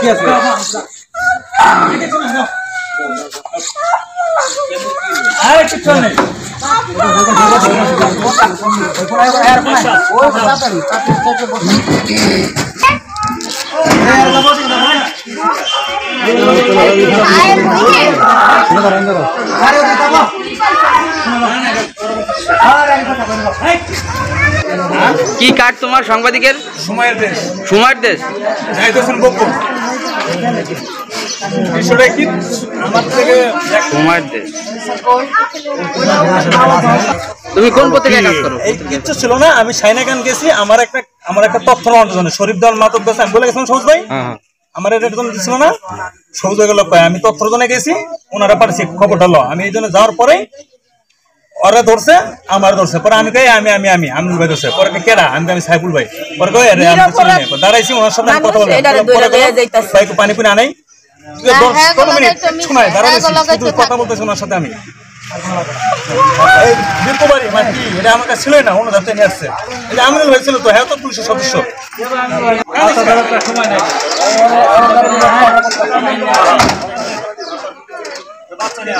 কি আছে কি কার্ড তোমার সাংবাদিকের? সময়ের দেশ। সময়ের দেশ যাইতেছেন বকো বিষয়টা কি আমার থেকে সময়ের দেশ। তুমি কোন পত্রিকায় কাজ করো? এই কিচ্ছু ছিল না, আমি সাইনাগান গেছি। আমার একটা তথ্য অন্যজনে শরীফ দল মাতব গেছে, আমি বলে গেছিলাম সবুজ ভাই আমার এটা একজন দিছিল না, সবুজ ভাই গেল আমি তথ্যর জন্য গেছি, ওনারা পারছি খবরটা লো। আমি এই জন্য যাওয়ার পরে ওরা ধরছে, আমার ধরছে, পরে আমি কই আমি আমি আমি আমিনুল ভাই ধরছে, পরে কেডা আমি সাইফুল ভাই, পরে কই আরে আমি চিনি না, দাঁড়াইছি ওনার সাথে কথা বললাম, পরে ভাই পানি পুনি আনাই 10 মিনিট সময় দাঁড়াইছি, শুধু কথা বলতেছি ওনার সাথে। আমি এই বিপবাড়ি মানে কি এটা আমার কাছে ছিলই না, অন্য ধাপে নিয়ে আসছে। এটা আমিনুল ভাই ছিল তো, হ্যাঁ তো পুলিশের সদস্য। সময় নেই বাচ্চা নিয়ে